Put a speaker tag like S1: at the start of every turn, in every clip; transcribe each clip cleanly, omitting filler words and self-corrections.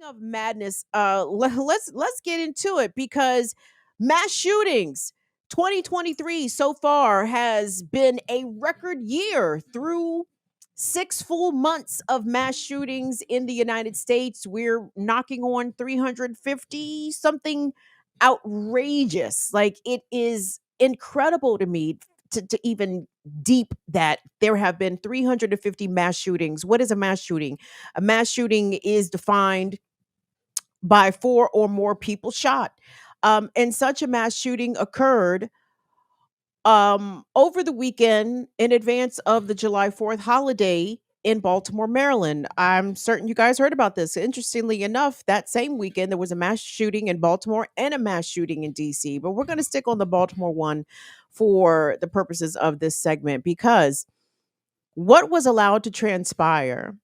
S1: Of madness, let's get into it because mass shootings 2023 so far has been a record year through 6 full months of mass shootings in the United States. We're knocking on 350, something outrageous. Like, it is incredible to me to even deep that there have been 350 mass shootings. What is a mass shooting? A mass shooting is defined by four or more people shot. And such a mass shooting occurred over the weekend in advance of the July 4th holiday in Baltimore, Maryland. I'm certain you guys heard about this. Interestingly enough, that same weekend, there was a mass shooting in Baltimore and a mass shooting in DC. But we're going to stick on the Baltimore one for the purposes of this segment because what was allowed to transpire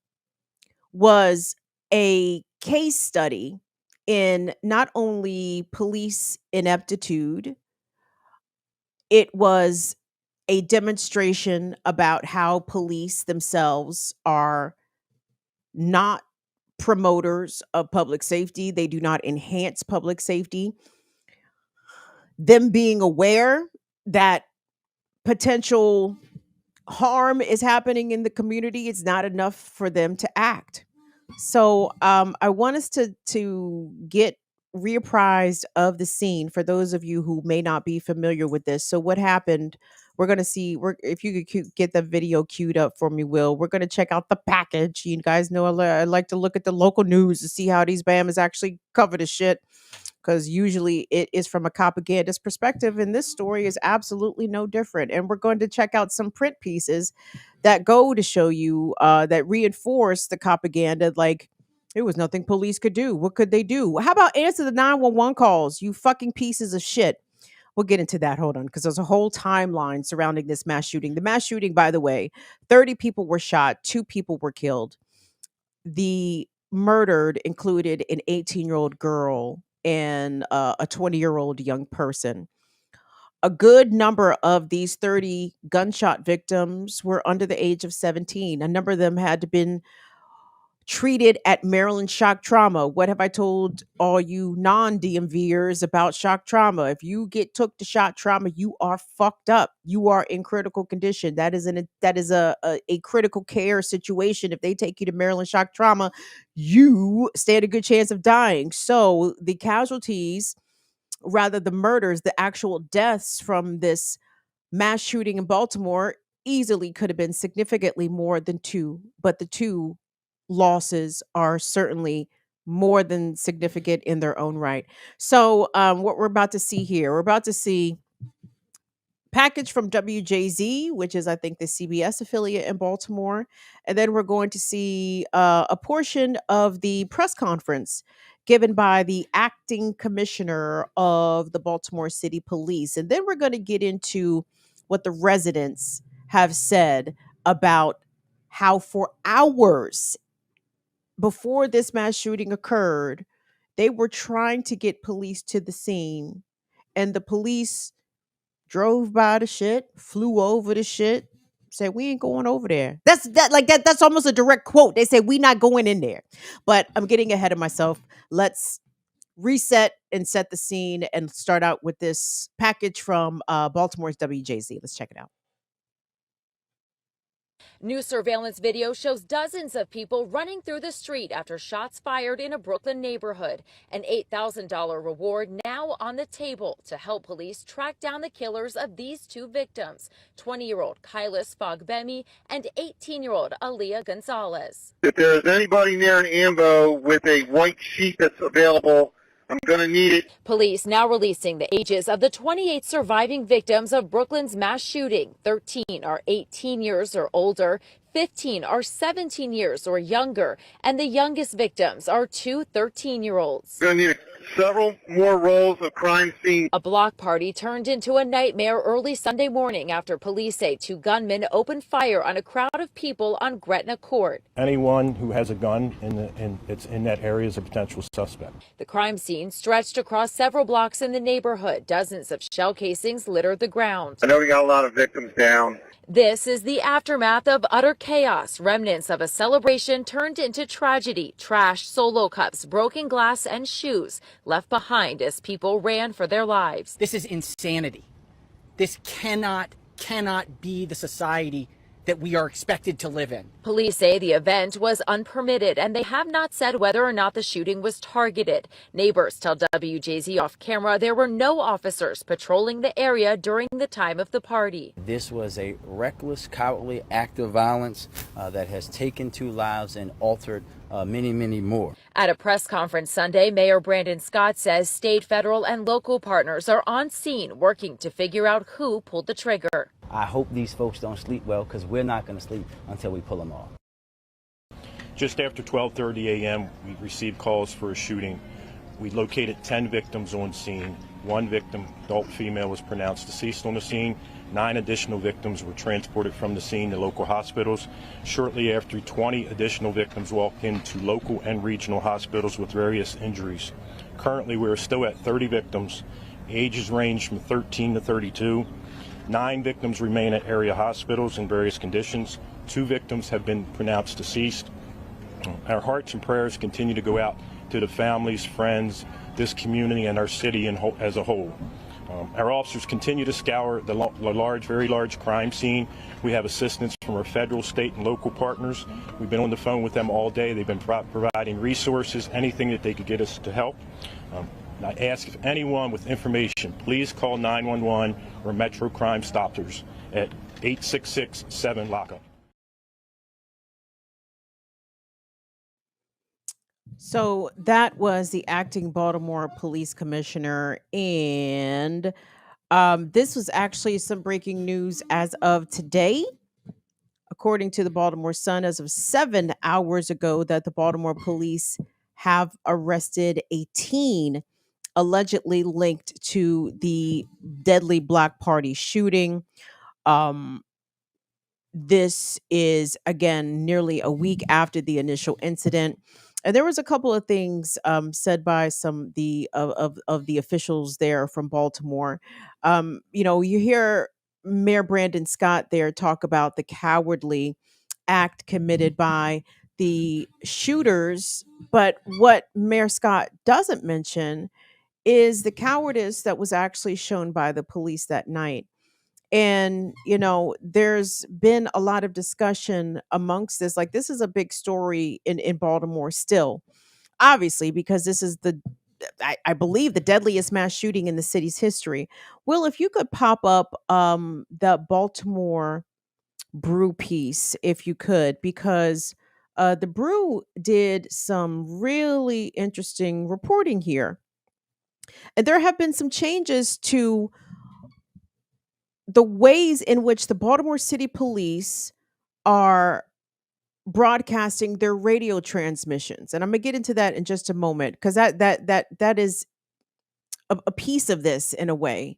S1: was a case study in not only police ineptitude, it was a demonstration about how police themselves are not promoters of public safety. They do not enhance public safety. Them being aware that potential harm is happening in the community, it's not enough for them to act. So I want us to get reapprised of the scene for those of you who may not be familiar with this. So what happened? We're gonna see. We're if you could get the video queued up for me, Will. We're gonna check out the package. You guys know I like to look at the local news to see how these Bamas actually cover the shit, because usually it is from a propagandist perspective, and this story is absolutely no different. And we're going to check out some print pieces that go to show you that reinforce the propaganda. Like, there was nothing police could do. What could they do? How about answer the 911 calls, you fucking pieces of shit? We'll get into that. Hold on, because there's a whole timeline surrounding this mass shooting. The mass shooting, by the way, 30 people were shot, 2 people were killed. The murdered included an 18-year-old girl and a 20-year-old young person. A good number of these 30 gunshot victims were under the age of 17. A number of them had been treated at Maryland shock trauma. What have I told all you non-DMVers about shock trauma? If you get took to shock trauma, you are fucked up. You are in critical condition. That is a critical care situation. If they take you to Maryland shock trauma, you stand a good chance of dying. So the casualties, rather the murders, the actual deaths from this mass shooting in Baltimore easily could have been significantly more than two, but the two losses are certainly more than significant in their own right. So, what we're about to see here, we're about to see package from WJZ, which is, I think, the CBS affiliate in Baltimore. And then we're going to see a portion of the press conference given by the acting commissioner of the Baltimore City Police. And then we're going to get into what the residents have said about how for hours before this mass shooting occurred, they were trying to get police to the scene, and the police drove by the shit, flew over the shit, said, "We ain't going over there." That's almost a direct quote. They said, "We not going in there." But I'm getting ahead of myself. Let's reset and set the scene and start out with this package from Baltimore's WJZ. Let's check it out.
S2: New surveillance video shows dozens of people running through the street after shots fired in a Brooklyn neighborhood. An $8,000 reward now on the table to help police track down the killers of these two victims, 20-year-old Kylis Fogbemi and 18-year-old Aaliyah Gonzalez.
S3: If there is anybody near an ambo with a white sheet that's available, I'm going to need it.
S2: Police now releasing the ages of the 28 surviving victims of Brooklyn's mass shooting. 13 are 18 years or older, 15 are 17 years or younger, and the youngest victims are two 13-year-olds.
S3: Going to need several more rolls of crime scene.
S2: A block party turned into a nightmare early Sunday morning after police say two gunmen opened fire on a crowd of people on Gretna Court.
S4: Anyone who has a gun in that area is a potential suspect.
S2: The crime scene stretched across several blocks in the neighborhood. Dozens of shell casings littered the ground.
S3: I know we got a lot of victims down.
S2: This is the aftermath of utter chaos, remnants of a celebration turned into tragedy, trashed Solo cups, broken glass, and shoes left behind as people ran for their lives.
S5: This is insanity. This cannot be the society that we are expected to live in.
S2: Police say the event was unpermitted, and they have not said whether or not the shooting was targeted. Neighbors tell WJZ off camera there were no officers patrolling the area during the time of the party.
S6: This was a reckless, cowardly act of violence that has taken 2 lives and altered many more.
S2: At a press conference Sunday, Mayor Brandon Scott says state, federal, and local partners are on scene working to figure out who pulled the trigger.
S6: I hope these folks don't sleep well, because we're not going to sleep until we pull them off.
S4: Just after 12:30 a.m., we received calls for a shooting. We located 10 victims on scene. 1 victim, adult female, was pronounced deceased on the scene. 9 additional victims were transported from the scene to local hospitals. Shortly after, 20 additional victims walked into local and regional hospitals with various injuries. Currently, we're still at 30 victims. Ages range from 13 to 32. 9 victims remain at area hospitals in various conditions. 2 victims have been pronounced deceased. Our hearts and prayers continue to go out to the families, friends, this community, and our city as a whole. Our officers continue to scour the very large crime scene. We have assistance from our federal, state, and local partners. We've been on the phone with them all day. They've been providing resources, anything that they could get us to help. I ask if anyone with information, please call 911 or Metro Crime Stoppers at 866-7-LOCKUP.
S1: So that was the acting Baltimore police commissioner. And this was actually some breaking news as of today. According to the Baltimore Sun, as of 7 hours ago, that the Baltimore police have arrested a teen allegedly linked to the deadly Black Party shooting. Um, this is again nearly a week after the initial incident, and there was a couple of things said by some of the officials there from Baltimore. You hear Mayor Brandon Scott there talk about the cowardly act committed by the shooters, but what Mayor Scott doesn't mention is the cowardice that was actually shown by the police that night. And, there's been a lot of discussion amongst this. Like, this is a big story in Baltimore still, obviously, because this is I believe, the deadliest mass shooting in the city's history. Will, if you could pop up the Baltimore Brew piece, if you could, because the Brew did some really interesting reporting here. And there have been some changes to the ways in which the Baltimore City Police are broadcasting their radio transmissions. And I'm going to get into that in just a moment, because that is a piece of this in a way.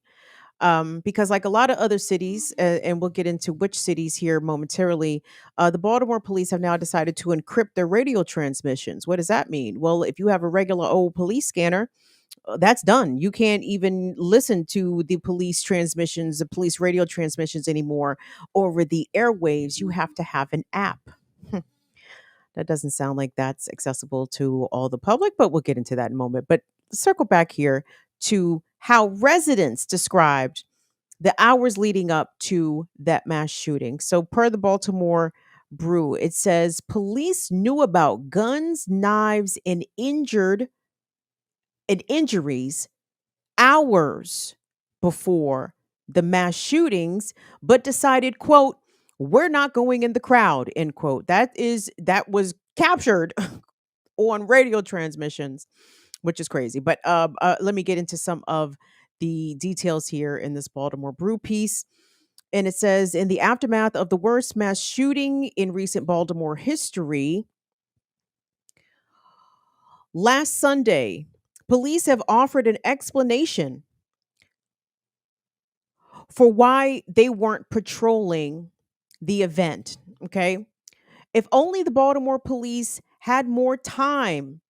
S1: Because like a lot of other cities, and we'll get into which cities here momentarily, the Baltimore police have now decided to encrypt their radio transmissions. What does that mean? Well, if you have a regular old police scanner, that's done. You can't even listen to the police transmissions, the police radio transmissions anymore over the airwaves. You have to have an app. That doesn't sound like that's accessible to all the public, but we'll get into that in a moment. But circle back here to how residents described the hours leading up to that mass shooting. So, per the Baltimore Brew, it says police knew about guns, knives, and injuries hours before the mass shootings, but decided, quote, we're not going in the crowd, end quote. That was captured on radio transmissions, which is crazy. But let me get into some of the details here in this Baltimore Brew piece. And it says, in the aftermath of the worst mass shooting in recent Baltimore history, last Sunday, police have offered an explanation for why they weren't patrolling the event. Okay. If only the Baltimore police had more time,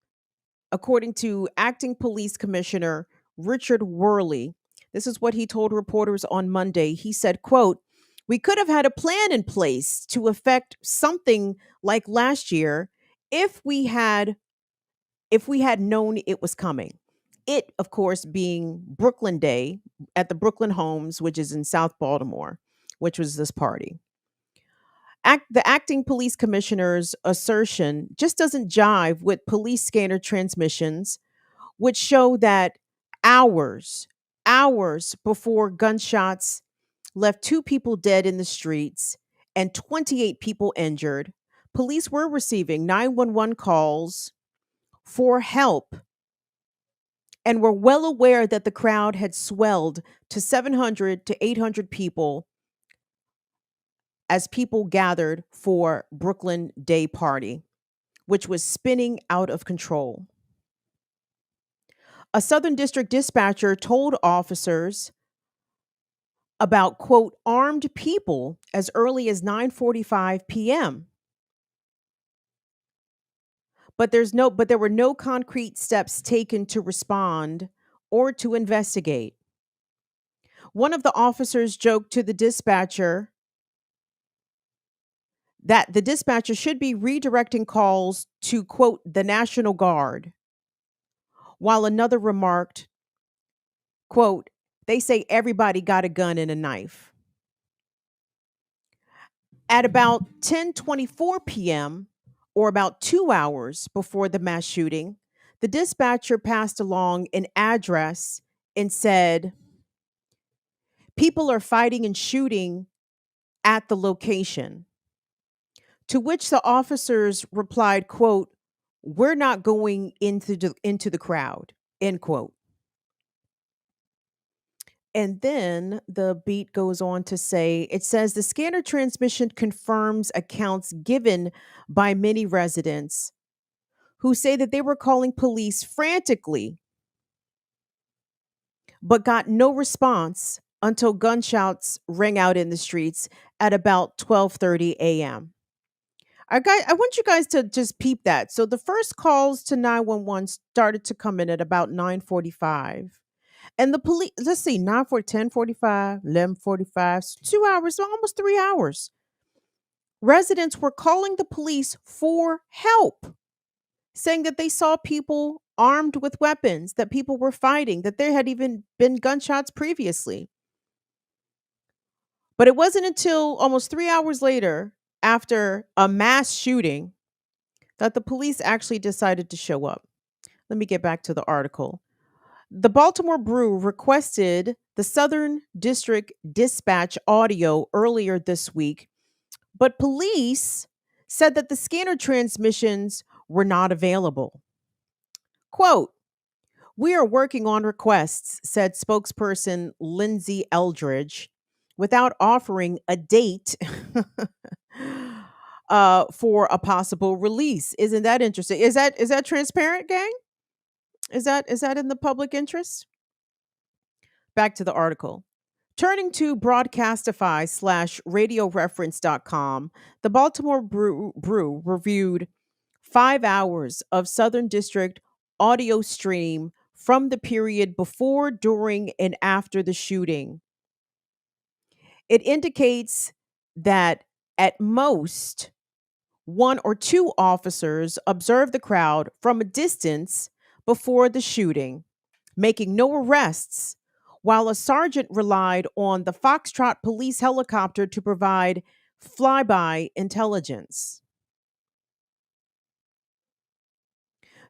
S1: according to acting police commissioner Richard Worley. This is what he told reporters on Monday. He said, quote, We could have had a plan in place to affect something like last year if we had known it was coming. It, of course, being Brooklyn Day at the Brooklyn Homes, which is in South Baltimore, which was this party. The acting police commissioner's assertion just doesn't jive with police scanner transmissions, which show that hours, hours before gunshots left two people dead in the streets and 28 people injured, police were receiving 911 calls for help and were well aware that the crowd had swelled to 700 to 800 people as people gathered for Brooklyn Day Party, which was spinning out of control. A Southern District dispatcher told officers about, quote, armed people as early as 9:45 p.m. But there were no concrete steps taken to respond or to investigate. One of the officers joked to the dispatcher that the dispatcher should be redirecting calls to, quote, the National Guard, while another remarked, quote, they say everybody got a gun and a knife. At about 10:24 p.m., or about 2 hours before the mass shooting, the dispatcher passed along an address and said, people are fighting and shooting at the location. To which the officers replied, quote, we're not going into the crowd, end quote. And then the beat goes on to say, it says the scanner transmission confirms accounts given by many residents who say that they were calling police frantically, but got no response until gunshots rang out in the streets at about 12:30 a.m. I want you guys to just peep that. So the first calls to 911 started to come in at about 9:45. And the police, let's see, 10:45, 11:45, 2 hours, so almost 3 hours. Residents were calling the police for help, saying that they saw people armed with weapons, that people were fighting, that there had even been gunshots previously. But it wasn't until almost 3 hours later, after a mass shooting, that the police actually decided to show up. Let me get back to the article. The Baltimore Brew requested the Southern District Dispatch audio earlier this week, but police said that the scanner transmissions were not available. Quote, we are working on requests, said spokesperson Lindsay Eldridge, without offering a date for a possible release. Isn't that interesting? Is that transparent, gang? Is that in the public interest? Back to the article. Turning to broadcastify/radioreference.com, the Baltimore Brew reviewed 5 hours of Southern District audio stream from the period before, during, and after the shooting. It indicates that at most, one or two officers observed the crowd from a distance before the shooting, making no arrests, while a sergeant relied on the Foxtrot police helicopter to provide flyby intelligence.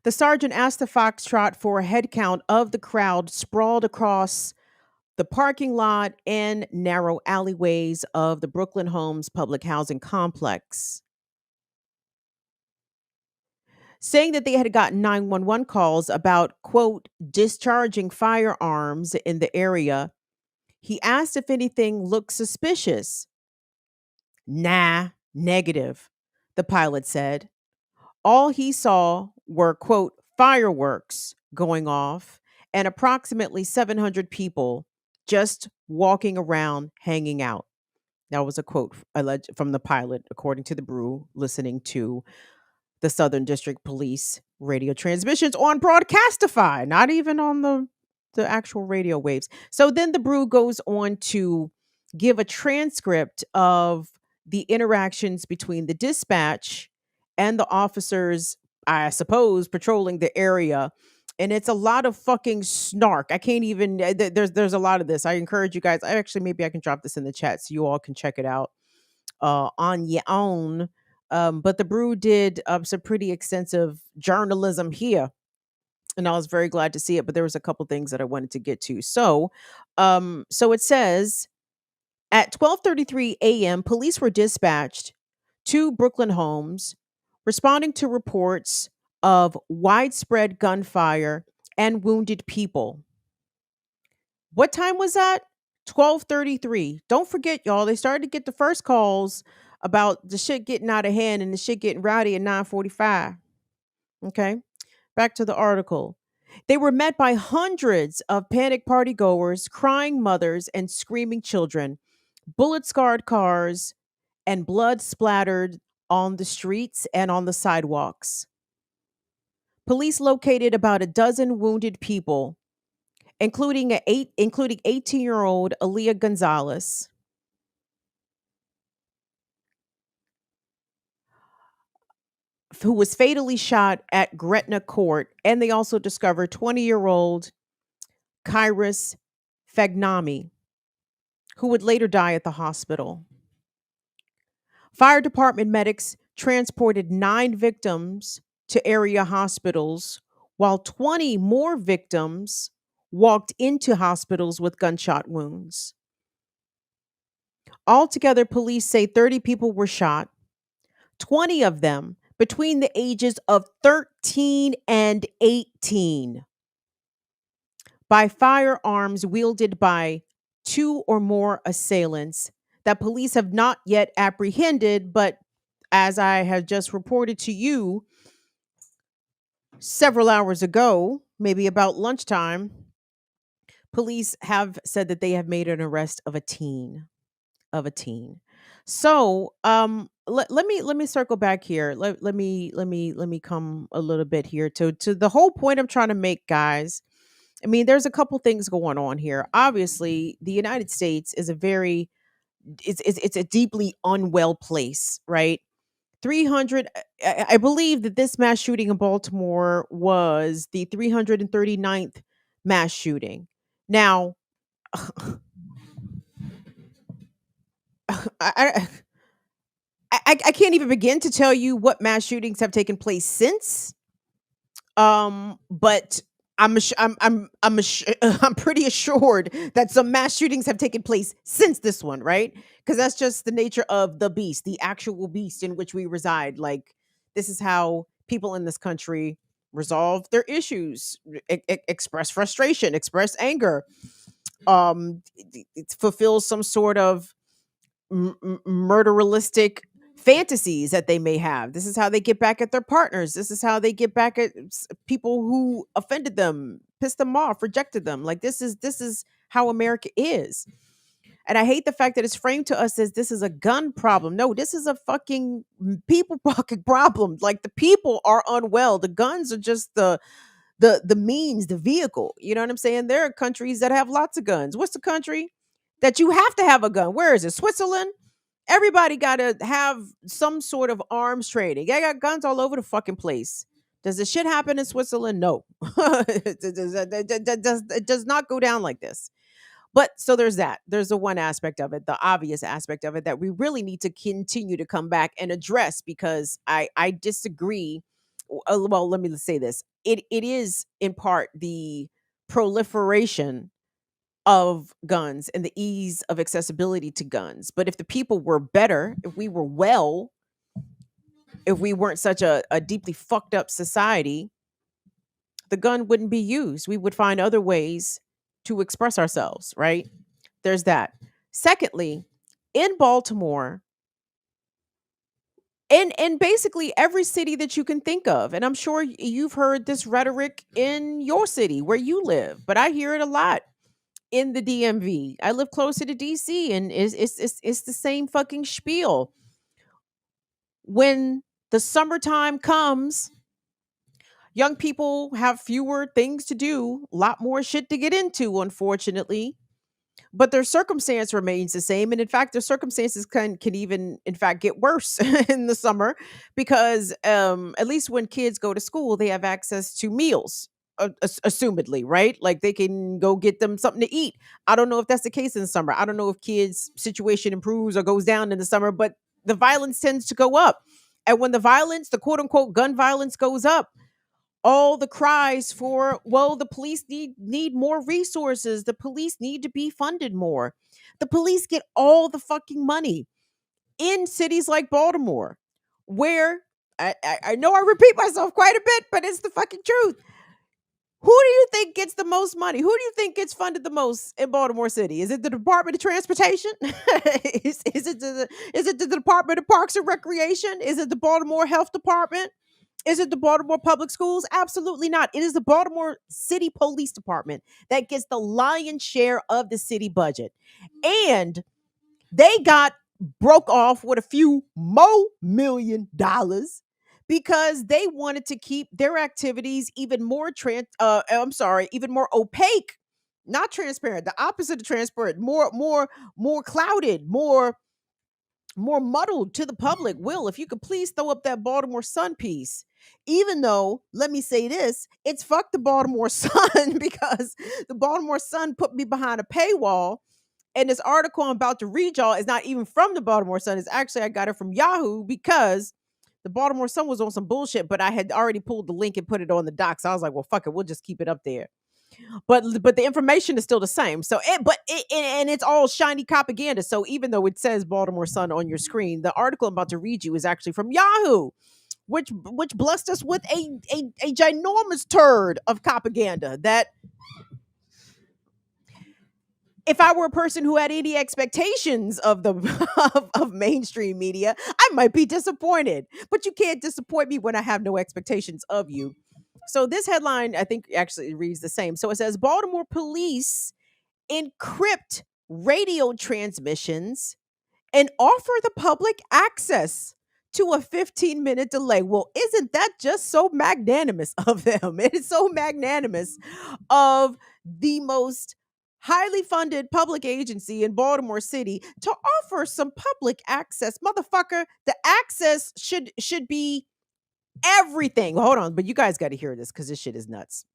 S1: The sergeant asked the Foxtrot for a head count of the crowd sprawled across the parking lot and narrow alleyways of the Brooklyn Homes public housing complex. Saying that they had gotten 911 calls about, quote, discharging firearms in the area, he asked if anything looked suspicious. Nah, negative, the pilot said. All he saw were, quote, fireworks going off and approximately 700 people just walking around hanging out. That was a quote alleged from the pilot, according to the Brew, listening to the Southern District Police radio transmissions on Broadcastify, not even on the actual radio waves. So then the Brew goes on to give a transcript of the interactions between the dispatch and the officers, I suppose, patrolling the area. And it's a lot of fucking snark. I can't even. There's a lot of this. I encourage you guys. I actually maybe I can drop this in the chat so you all can check it out on your own. But the Brew did some pretty extensive journalism here, and I was very glad to see it. But there was a couple things that I wanted to get to. So it says at 12:33 a.m., police were dispatched to Brooklyn homes, responding to reports of widespread gunfire and wounded people. What time was that? 12:33. Don't forget, y'all, they started to get the first calls about the shit getting out of hand and the shit getting rowdy at 9:45. Okay? Back to the article. They were met by hundreds of panic partygoers, crying mothers and screaming children, bullet scarred cars, and blood splattered on the streets and on the sidewalks. Police located about a dozen wounded people, including 18-year-old Aaliyah Gonzalez, who was fatally shot at Gretna Court, and they also discovered 20-year-old Kairos Fagnami, who would later die at the hospital. Fire department medics transported 9 victims to area hospitals, while 20 more victims walked into hospitals with gunshot wounds. Altogether, police say 30 people were shot, 20 of them between the ages of 13 and 18, by firearms wielded by 2 or more assailants that police have not yet apprehended, but as I have just reported to you several hours ago, maybe about lunchtime, police have said that they have made an arrest of a teen. So, let me circle back here. Let me come a little bit here to the whole point I'm trying to make, guys. I mean, there's a couple things going on here. Obviously, the United States is a very it's a deeply unwell place, right? 300 I believe that this mass shooting in Baltimore was the 339th mass shooting. Now, I, I can't even begin to tell you what mass shootings have taken place since. But I'm pretty assured that some mass shootings have taken place since this one, right? Because that's just the nature of the beast, the actual beast in which we reside. Like, this is how people in this country resolve their issues, express frustration, express anger, it fulfills some sort of murderalistic fantasies that they may have. This is how they get back at their partners. This is how they get back at people who offended them, pissed them off, rejected them. Like, this is how America is. And I hate the fact that it's framed to us as this is a gun problem. No, this is a fucking people fucking problem. Like, the people are unwell. The guns are just the means, the vehicle. You know what I'm saying? There are countries that have lots of guns. What's the country that you have to have a gun? Where is it? Switzerland? Everybody got to have some sort of arms training. They got guns all over the fucking place. Does the shit happen in Switzerland? No. It does not go down like this. But so there's that. There's the one aspect of it, the obvious aspect of it that we really need to continue to come back and address, because I disagree. Well, let me say this. It is in part the proliferation of guns and the ease of accessibility to guns. But if the people were better, if we were well, if we weren't such a deeply fucked up society, the gun wouldn't be used. We would find other ways to express ourselves, right? There's that. Secondly, in Baltimore, and basically every city that you can think of, and I'm sure you've heard this rhetoric in your city where you live, but I hear it a lot in the DMV. I live closer to DC, and it's the same fucking spiel. When the summertime comes, young people have fewer things to do, a lot more shit to get into, unfortunately. but their circumstance remains the same, and in fact their circumstances can even in fact get worse in the summer because at least when kids go to school they have access to meals, assumedly, right? Like they can go get them something to eat. I don't know if that's the case in the summer. I don't know if kids situation improves or goes down in the summer, but the violence tends to go up. And when the violence, the quote unquote gun violence goes up, all the cries for, well, the police need more resources, the police need to be funded more. The police get all the fucking money in cities like Baltimore, where I know I repeat myself quite a bit, but it's the fucking truth. Who do you think gets the most money? Who do you think gets funded the most in Baltimore City? Is it the Department of Transportation? Is it the Department of Parks and Recreation? Is it the Baltimore Health Department? Is it the Baltimore Public Schools? Absolutely not. It is the Baltimore City Police Department that gets the lion's share of the city budget. And they got broke off with a few more $1 million because they wanted to keep their activities even more even more opaque, not transparent, the opposite of transparent, more clouded, more muddled to the public. Will, if you could please throw up that Baltimore Sun piece. Even though, let me say this, it's fuck the Baltimore Sun because the Baltimore Sun put me behind a paywall. And this article I'm about to read y'all is not even from the Baltimore Sun. It's actually, I got it from Yahoo because the Baltimore Sun was on some bullshit, but I had already pulled the link and put it on the doc. So I was like, well, fuck it. We'll just keep it up there. But the information is still the same. So and it's all shiny propaganda. So even though it says Baltimore Sun on your screen, the article I'm about to read you is actually from Yahoo, which blessed us with a ginormous turd of propaganda that if I were a person who had any expectations of the of mainstream media, I might be disappointed. But you can't disappoint me when I have no expectations of you. So this headline, I think, actually reads the same. So it says Baltimore police encrypt radio transmissions and offer the public access to a 15-minute delay. Well, isn't that just so magnanimous of them? It is so magnanimous of the most highly funded public agency in Baltimore City to offer some public access. Motherfucker, the access should be everything. Hold on, but you guys got to hear this because this shit is nuts.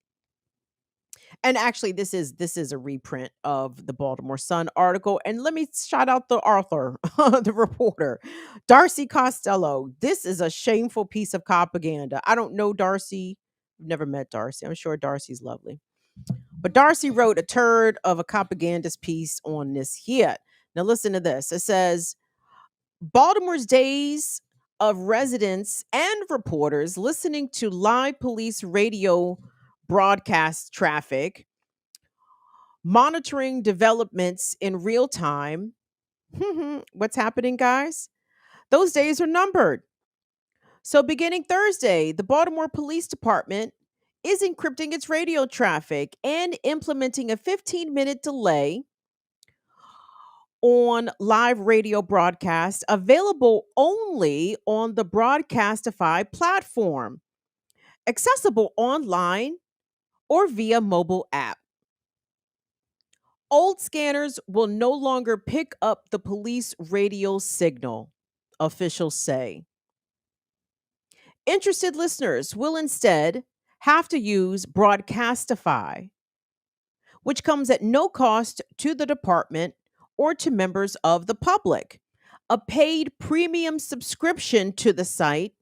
S1: And actually, this is a reprint of the Baltimore Sun article. And let me shout out the author, the reporter, Darcy Costello. This is a shameful piece of propaganda. I don't know Darcy. Never met Darcy. I'm sure Darcy's lovely. But Darcy wrote a turd of a propagandist piece on this here. Now listen to this. It says Baltimore's days of residents and reporters listening to live police radio broadcast traffic, monitoring developments in real time. What's happening, guys? Those days are numbered. So, beginning Thursday, the Baltimore Police Department is encrypting its radio traffic and implementing a 15-minute delay on live radio broadcast available only on the Broadcastify platform, accessible online or via mobile app. Old scanners will no longer pick up the police radio signal, officials say. Interested listeners will instead have to use Broadcastify, which comes at no cost to the department or to members of the public. A paid premium subscription to the site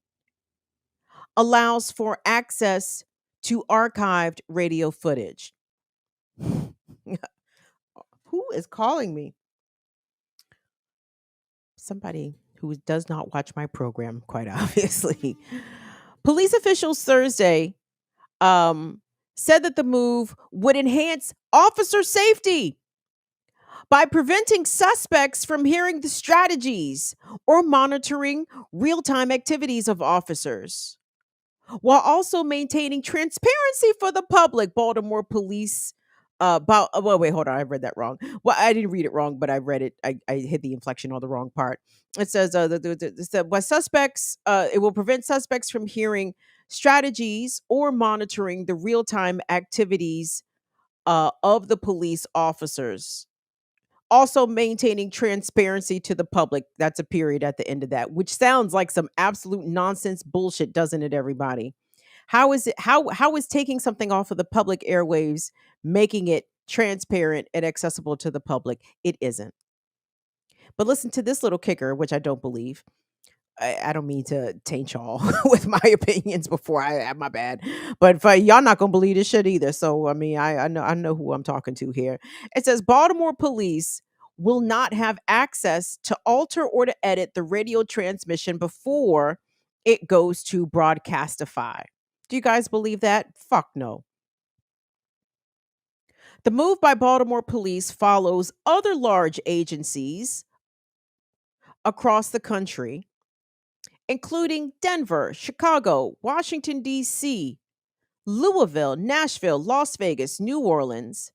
S1: allows for access to archived radio footage. Who is calling me? Somebody who does not watch my program, quite obviously. Police officials Thursday said that the move would enhance officer safety by preventing suspects from hearing the strategies or monitoring real-time activities of officers, while also maintaining transparency for the public. Baltimore police well, wait, hold on, I read that wrong. Well, I didn't read it wrong, but I read it. I hit the inflection on the wrong part. It says it will prevent suspects from hearing strategies or monitoring the real-time activities of the police officers. Also maintaining transparency to the public. That's a period at the end of that, which sounds like some absolute nonsense bullshit, doesn't it, everybody? How is taking something off of the public airwaves making it transparent and accessible to the public? It isn't. But listen to this little kicker, which I don't believe. I don't mean to taint y'all with my opinions before my bad, but for, y'all not gonna believe this shit either. So I mean, I know who I'm talking to here. It says Baltimore police will not have access to alter or to edit the radio transmission before it goes to broadcastify. Do you guys believe that? Fuck no. The move by Baltimore police follows other large agencies across the country, including Denver, Chicago, Washington, D.C., Louisville, Nashville, Las Vegas, New Orleans,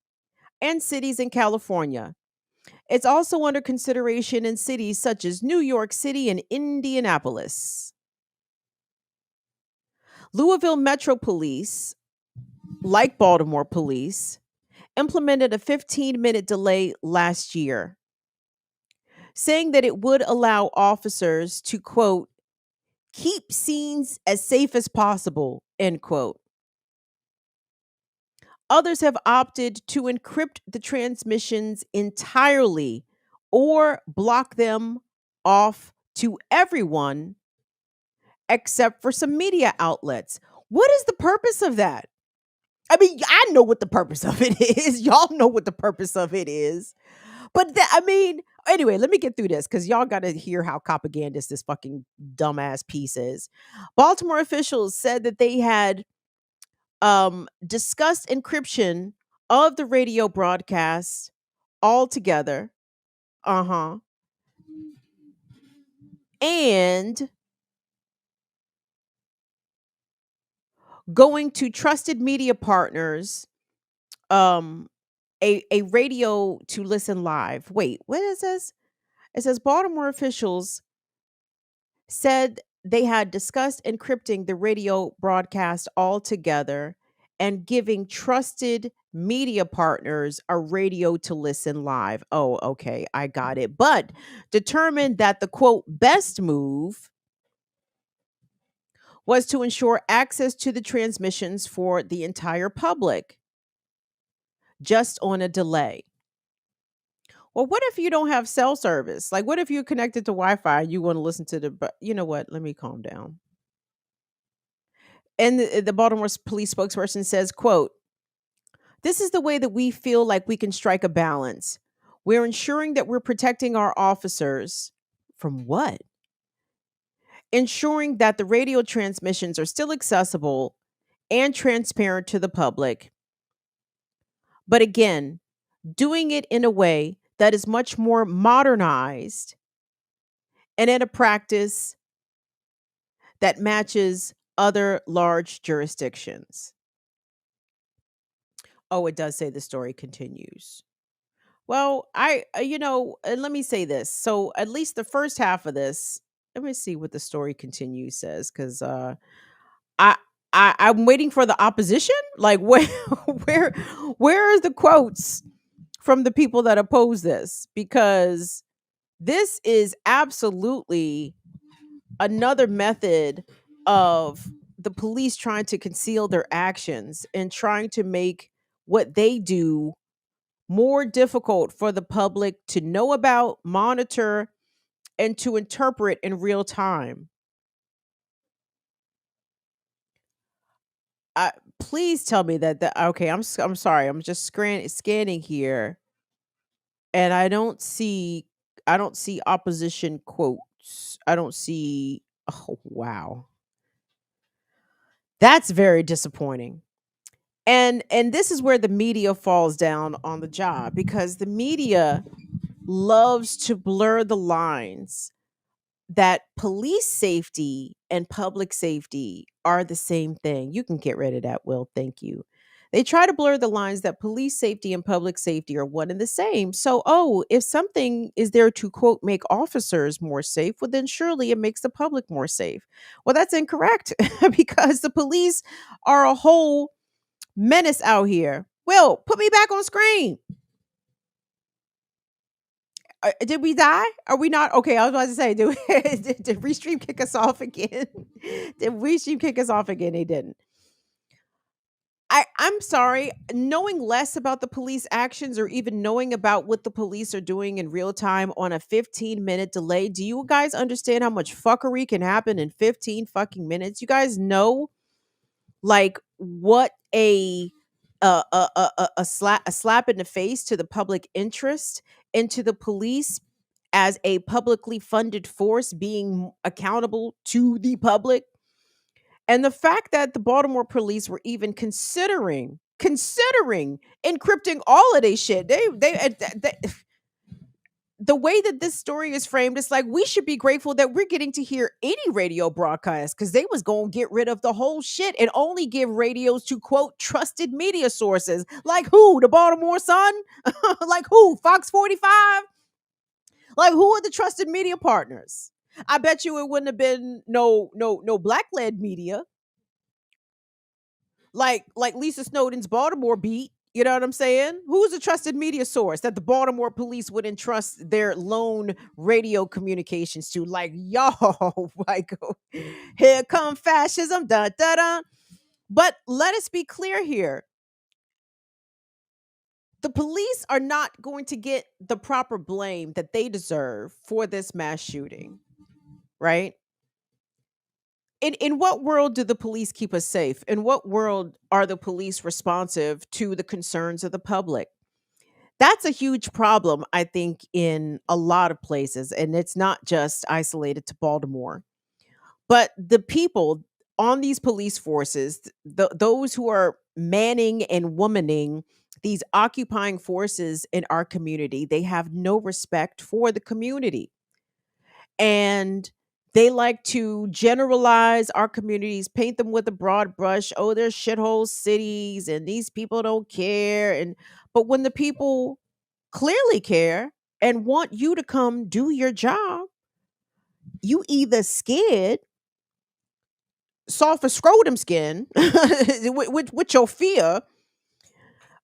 S1: and cities in California. It's also under consideration in cities such as New York City and Indianapolis. Louisville Metro Police, like Baltimore Police, implemented a 15-minute delay last year, saying that it would allow officers to, quote, keep scenes as safe as possible, end quote. Others have opted to encrypt the transmissions entirely or block them off to everyone except for some media outlets. What is the purpose of that? I mean, I know what the purpose of it is. Y'all know what the purpose of it is. But I mean, anyway, let me get through this because y'all got to hear how propagandist this fucking dumbass piece is. Baltimore officials said that they had discussed encryption of the radio broadcast altogether. Uh-huh. And going to trusted media partners, um, a radio to listen live. Wait, what is this? It says Baltimore officials said they had discussed encrypting the radio broadcast altogether and giving trusted media partners a radio to listen live. Oh, okay, I got it. But determined that the quote best move was to ensure access to the transmissions for the entire public, just on a delay. Well, what if you don't have cell service? Like, what if you're connected to Wi-Fi and you want to listen to but you know what? Let me calm down. And the Baltimore police spokesperson says, quote, this is the way that we feel like we can strike a balance. We're ensuring that we're protecting our officers from what? Ensuring that the radio transmissions are still accessible and transparent to the public. But again, doing it in a way that is much more modernized and in a practice that matches other large jurisdictions. Oh, it does say the story continues. Well, and let me say this. So at least the first half of this, let me see what the story continues says, because I, I'm waiting for the opposition. Like where where is the quotes from the people that oppose this? Because this is absolutely another method of the police trying to conceal their actions and trying to make what they do more difficult for the public to know about, monitor, and to interpret in real time. Please tell me that okay, I'm sorry. I'm just scanning here and I don't see opposition quotes. I don't see. Oh, wow. That's very disappointing. And this is where the media falls down on the job, because the media loves to blur the lines that police safety and public safety are the same thing. You can get rid of that, Will. Thank you. They try to blur the lines that police safety and public safety are one and the same. So, oh, if something is there to, quote, make officers more safe, well, then surely it makes the public more safe. Well, that's incorrect because the police are a whole menace out here. Will, put me back on screen. Did we die? Are we not? Okay, I was about to say, did Restream kick us off again? Did Restream kick us off again? They didn't. I'm sorry, knowing less about the police actions or even knowing about what the police are doing in real time on a 15-minute delay, do you guys understand how much fuckery can happen in 15 fucking minutes? You guys know like what a slap in the face to the public interest and to the police as a publicly funded force being accountable to the public. And the fact that the Baltimore police were even considering encrypting all of their shit. They the way that this story is framed, it's like we should be grateful that we're getting to hear any radio broadcast because they was going to get rid of the whole shit and only give radios to quote trusted media sources. Like who? The Baltimore Sun? Like who? Fox 45? Like who are the trusted media partners? I bet you it wouldn't have been no black led media like Lisa Snowden's Baltimore beat. You know what I'm saying? Who's a trusted media source that the Baltimore police would entrust their lone radio communications to? Like, yo, like, here come fascism, da da da. But let us be clear here. The police are not going to get the proper blame that they deserve for this mass shooting, right? In what world do the police keep us safe? In what world are the police responsive to the concerns of the public? That's a huge problem, I think, in a lot of places. And it's not just isolated to Baltimore. But the people on these police forces, those who are manning and womaning these occupying forces in our community, they have no respect for the community. And they like to generalize our communities, paint them with a broad brush. Oh, they're shithole cities and these people don't care. And but when the people clearly care and want you to come do your job, you either scared, soft as scrotum skin with your fear,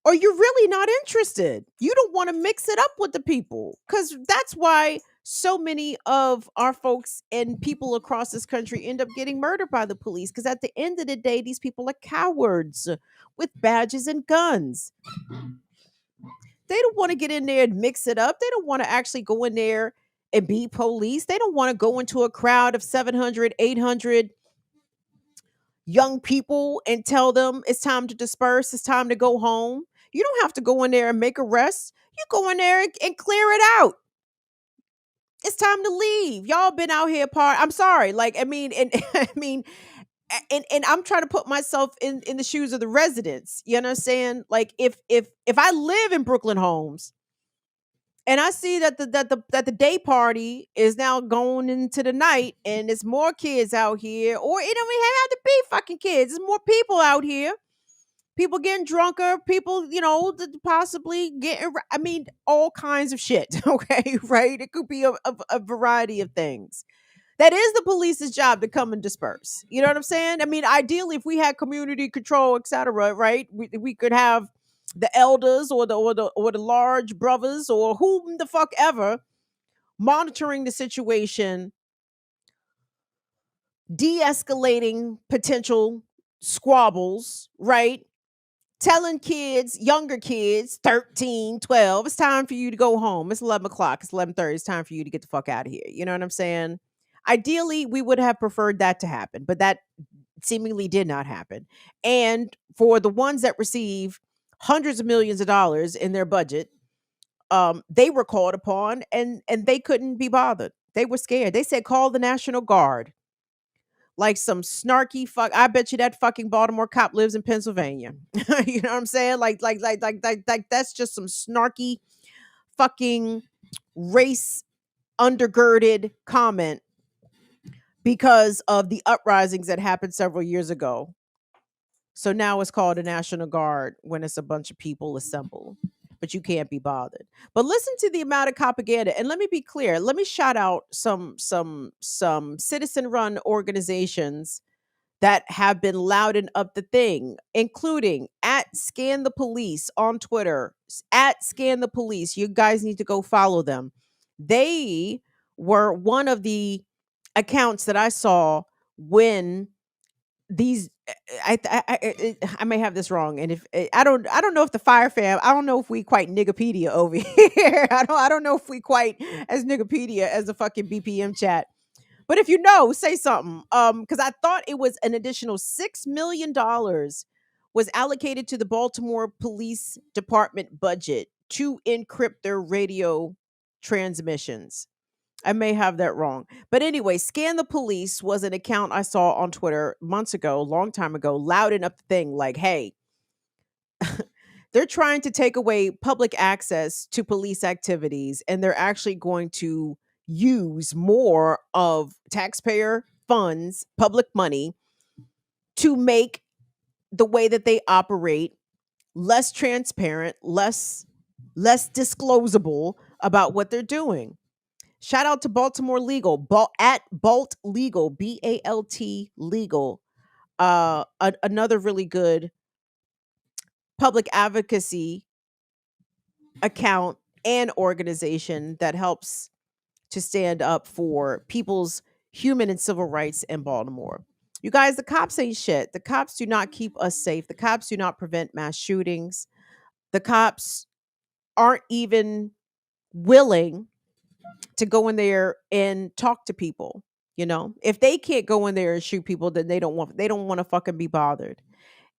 S1: or you're really not interested. You don't want to mix it up with the people. Because that's why so many of our folks and people across this country end up getting murdered by the police. Because at the end of the day, these people are cowards with badges and guns. They don't want to get in there and mix it up. They don't want to actually go in there and be police. They don't want to go into a crowd of 700, 800 young people and tell them it's time to disperse, it's time to go home. You don't have to go in there and make arrests. You go in there and clear it out. It's time to leave. Y'all been out here I'm sorry. Like, I mean, and I mean, and I'm trying to put myself in the shoes of the residents. You know what I'm saying? Like if I live in Brooklyn Homes and I see that the day party is now going into the night and there's more kids out here, or it don't even have to be fucking kids. There's more people out here. People getting drunker, people, possibly getting, I mean, all kinds of shit. Okay, right? It could be a variety of things. That is the police's job to come and disperse. You know what I'm saying? I mean, ideally, if we had community control, etc., right? We could have the elders or the large brothers or whom the fuck ever monitoring the situation, de-escalating potential squabbles, right? Telling kids, younger kids, 13, 12, it's time for you to go home. It's 11 o'clock. It's 11:30. It's time for you to get the fuck out of here. You know what I'm saying? Ideally, we would have preferred that to happen, but that seemingly did not happen. And for the ones that receive hundreds of millions of dollars in their budget, they were called upon and they couldn't be bothered. They were scared. They said, call the National Guard. Like some snarky fuck. I bet you that fucking Baltimore cop lives in Pennsylvania. You know what I'm saying? Like that's just some snarky fucking race undergirded comment because of the uprisings that happened several years ago. So now it's called a National Guard when it's a bunch of people assembled, but you can't be bothered. But listen to the amount of propaganda. And let me be clear. Let me shout out some citizen run organizations that have been louding up the thing, including at Scan the Police on Twitter, at Scan the Police. You guys need to go follow them. They were one of the accounts that I saw when these I may have this wrong, and if I don't know if the fire fam, I don't know if we quite niggapedia over here. I don't know if we quite as niggapedia as the fucking BPM chat. But if you know, say something. Because I thought it was an additional $6 million was allocated to the Baltimore Police Department budget to encrypt their radio transmissions. I may have that wrong. But anyway, Scan the Police was an account I saw on Twitter months ago, long time ago, louding up the thing like, hey, they're trying to take away public access to police activities, and they're actually going to use more of taxpayer funds, public money, to make the way that they operate less transparent, less disclosable about what they're doing. Shout out to Baltimore Legal, at Balt Legal, BALT Legal, another really good public advocacy account and organization that helps to stand up for people's human and civil rights in Baltimore. You guys, the cops ain't shit. The cops do not keep us safe. The cops do not prevent mass shootings. The cops aren't even willing to go in there and talk to people. You know, if they can't go in there and shoot people, then they don't want to fucking be bothered.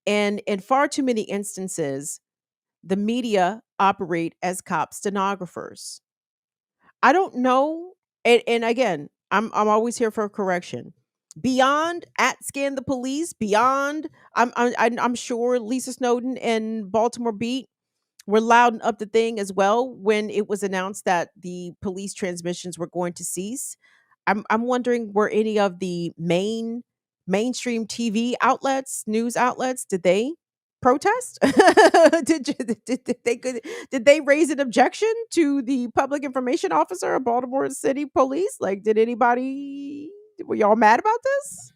S1: And in far too many instances, the media operate as cop stenographers. I don't know. And again, I'm always here for a correction. Beyond at Scan the Police, beyond I'm sure Lisa Snowden and Baltimore Beat were loud up the thing as well when it was announced that the police transmissions were going to cease. I'm wondering, were any of the mainstream TV outlets, news outlets, did they protest? Did they raise an objection to the public information officer of Baltimore City Police? Like, did anybody, were y'all mad about this?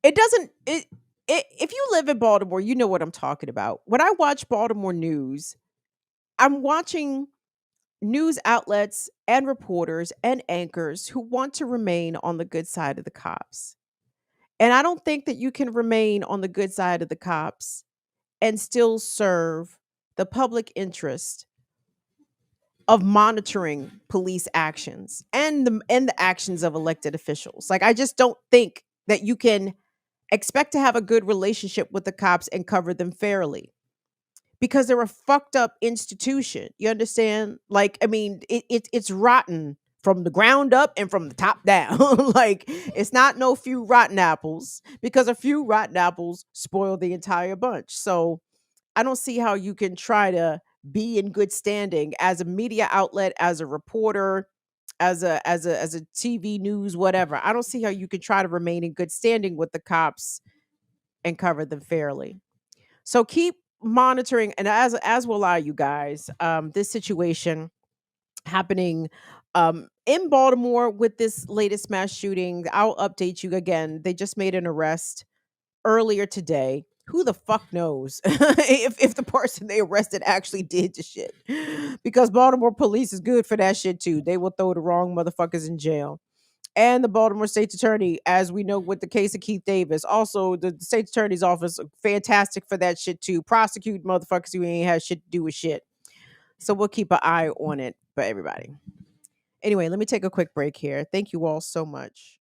S1: It doesn't it if you live in Baltimore, you know what I'm talking about. When I watch Baltimore news, I'm watching news outlets and reporters and anchors who want to remain on the good side of the cops. And I don't think that you can remain on the good side of the cops and still serve the public interest of monitoring police actions and the actions of elected officials. Like, I just don't think that you can expect to have a good relationship with the cops and cover them fairly, because they're a fucked up institution. You understand? Like, I mean, it's rotten from the ground up and from the top down. Like, it's not no few rotten apples, because a few rotten apples spoil the entire bunch. So I don't see how you can try to be in good standing as a media outlet, as a reporter, as a TV news, whatever. I don't see how you can try to remain in good standing with the cops and cover them fairly. So keep monitoring, and as will I, you guys, this situation happening in Baltimore with this latest mass shooting. I'll update you again. They just made an arrest earlier today. Who the fuck knows if the person they arrested actually did the shit? Because Baltimore police is good for that shit too. They will throw the wrong motherfuckers in jail. And the Baltimore State's Attorney, as we know with the case of Keith Davis, also the State's Attorney's office, fantastic for that shit too. Prosecute motherfuckers who ain't had shit to do with shit. So we'll keep an eye on it for everybody. Anyway, let me take a quick break here. Thank you all so much.